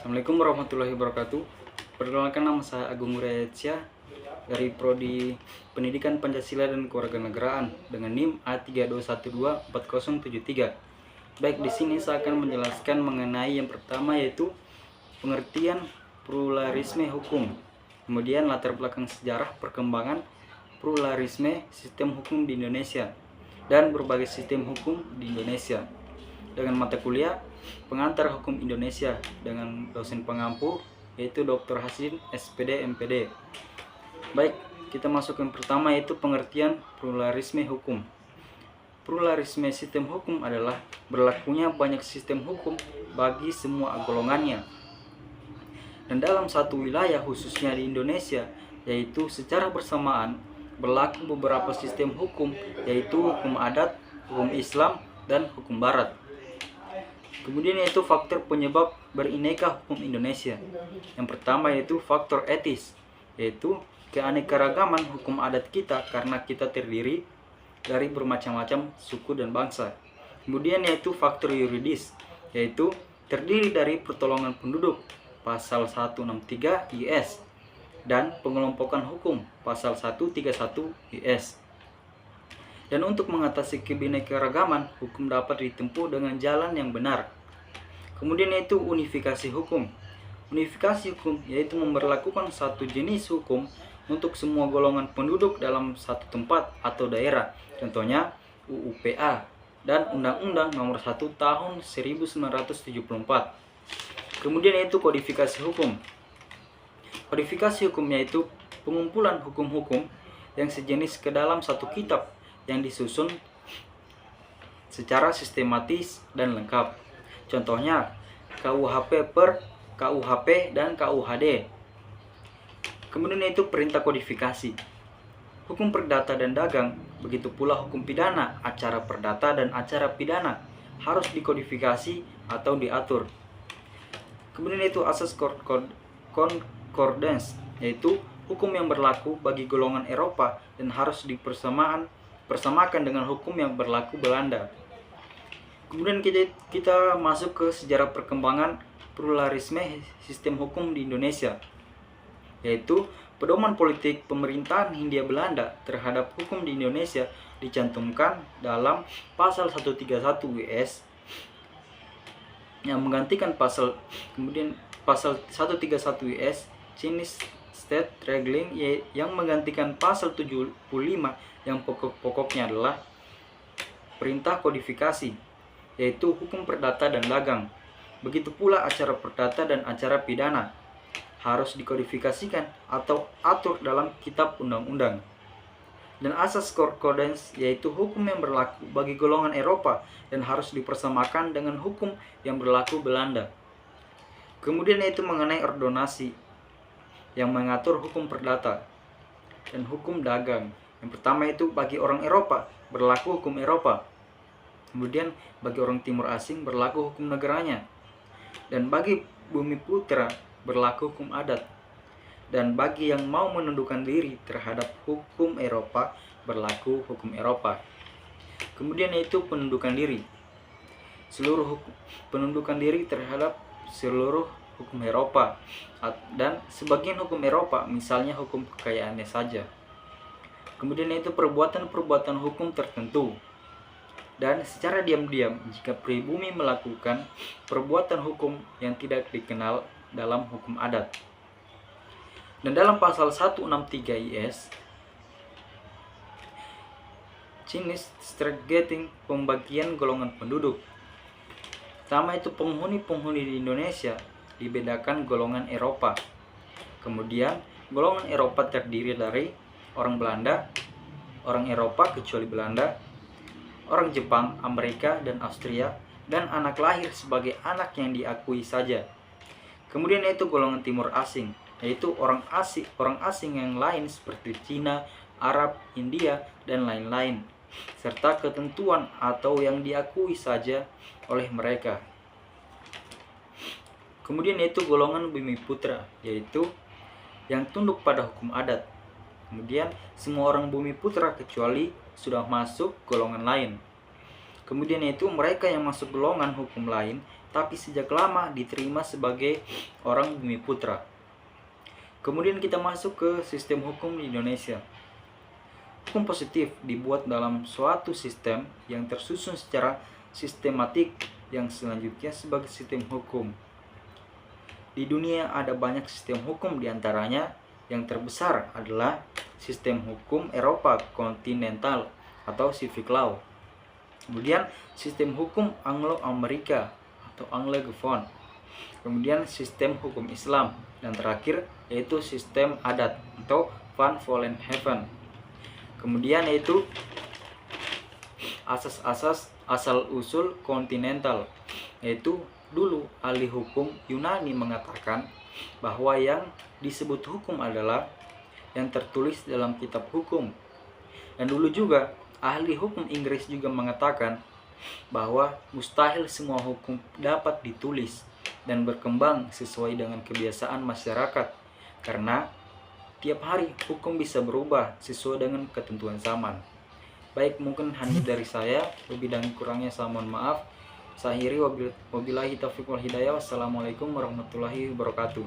Assalamualaikum warahmatullahi wabarakatuh. Perkenalkan, nama saya Agung Muryadsyah dari Prodi Pendidikan Pancasila dan Kewarganegaraan dengan NIM A32124073. Baik, di sini saya akan menjelaskan mengenai yang pertama, yaitu pengertian pluralisme hukum. Kemudian latar belakang sejarah perkembangan pluralisme sistem hukum di Indonesia dan berbagai sistem hukum di Indonesia. Dengan mata kuliah Pengantar Hukum Indonesia dengan dosen pengampu yaitu Dr. Hasin SPD MPD. Baik, kita masuk yang pertama, yaitu pengertian pluralisme hukum. Pluralisme sistem hukum adalah berlakunya banyak sistem hukum bagi semua golongannya. Dan dalam satu wilayah, khususnya di Indonesia, yaitu secara bersamaan berlaku beberapa sistem hukum, yaitu hukum adat, hukum Islam, dan hukum Barat. Kemudian yaitu faktor penyebab berineka hukum Indonesia. Yang pertama yaitu faktor etis, yaitu keanekaragaman hukum adat kita karena kita terdiri dari bermacam-macam suku dan bangsa. Kemudian yaitu faktor yuridis, yaitu terdiri dari pertolongan penduduk pasal 163 IS dan pengelompokan hukum pasal 131 IS. Dan untuk mengatasi kebinekaragaman, hukum dapat ditempuh dengan jalan yang benar. Kemudian yaitu unifikasi hukum. Unifikasi hukum yaitu memberlakukan satu jenis hukum untuk semua golongan penduduk dalam satu tempat atau daerah. Contohnya UUPA dan Undang-Undang Nomor 1 Tahun 1974. Kemudian yaitu kodifikasi hukum. Kodifikasi hukum yaitu pengumpulan hukum-hukum yang sejenis ke dalam satu kitab yang disusun secara sistematis dan lengkap. Contohnya KUHP per KUHP dan KUHD. Kemudian itu perintah kodifikasi. Hukum perdata dan dagang, begitu pula hukum pidana, acara perdata dan acara pidana harus dikodifikasi atau diatur. Kemudian itu asas concordance, yaitu hukum yang berlaku bagi golongan Eropa dan harus dipersamakan dengan hukum yang berlaku Belanda. Kemudian kita masuk ke sejarah perkembangan pluralisme sistem hukum di Indonesia, yaitu pedoman politik pemerintahan Hindia Belanda terhadap hukum di Indonesia dicantumkan dalam pasal 131 WS yang menggantikan pasal 131 WS Chinese State Regling yang menggantikan pasal 75 yang pokok-pokoknya adalah perintah kodifikasi, yaitu hukum perdata dan dagang. Begitu pula acara perdata dan acara pidana harus dikodifikasikan atau atur dalam kitab undang-undang. Dan asas concordance yaitu hukum yang berlaku bagi golongan Eropa dan harus dipersamakan dengan hukum yang berlaku Belanda. Kemudian yaitu mengenai ordonasi yang mengatur hukum perdata dan hukum dagang. Yang pertama itu bagi orang Eropa berlaku hukum Eropa. Kemudian bagi orang timur asing berlaku hukum negaranya. Dan bagi bumi putra berlaku hukum adat. Dan bagi yang mau menundukkan diri terhadap hukum Eropa berlaku hukum Eropa. Kemudian yaitu penundukan diri. Seluruh penundukan diri terhadap seluruh hukum Eropa dan sebagian hukum Eropa, misalnya hukum kekayaannya saja. Kemudian yaitu perbuatan-perbuatan hukum tertentu. Dan secara diam-diam jika pribumi melakukan perbuatan hukum yang tidak dikenal dalam hukum adat. Dan dalam pasal 163 IS Chinese Strategic pembagian golongan penduduk. Pertama itu penghuni-penghuni di Indonesia dibedakan golongan Eropa. Kemudian golongan Eropa terdiri dari orang Belanda, orang Eropa kecuali Belanda, orang Jepang, Amerika, dan Austria, dan anak lahir sebagai anak yang diakui saja. Kemudian yaitu golongan timur asing, yaitu orang asing yang lain seperti Cina, Arab, India, dan lain-lain, serta ketentuan atau yang diakui saja oleh mereka. Kemudian yaitu golongan bumi putra, yaitu yang tunduk pada hukum adat. Kemudian semua orang bumi putra kecuali sudah masuk golongan lain. Kemudian yaitu mereka yang masuk golongan hukum lain tapi sejak lama diterima sebagai orang bumi putra. Kemudian kita masuk ke sistem hukum di Indonesia. Hukum positif dibuat dalam suatu sistem yang tersusun secara sistematik yang selanjutnya sebagai sistem hukum. Di dunia ada banyak sistem hukum, diantaranya yang terbesar adalah sistem hukum Eropa kontinental atau civic law. Kemudian sistem hukum Anglo-Amerika atau Anglophone. Kemudian sistem hukum Islam, dan terakhir yaitu sistem adat atau Van Vollenhoven. Kemudian yaitu asas-asas asal-usul kontinental, yaitu dulu ahli hukum Yunani mengatakan bahwa yang disebut hukum adalah yang tertulis dalam kitab hukum. Dan dulu juga ahli hukum Inggris juga mengatakan bahwa mustahil semua hukum dapat ditulis dan berkembang sesuai dengan kebiasaan masyarakat, karena tiap hari hukum bisa berubah sesuai dengan ketentuan zaman. Baik, mungkin hanya dari saya, lebih dan kurangnya saya mohon maaf. Saya akhiri, wabillahi taufiq wal hidayah. Wassalamualaikum warahmatullahi wabarakatuh.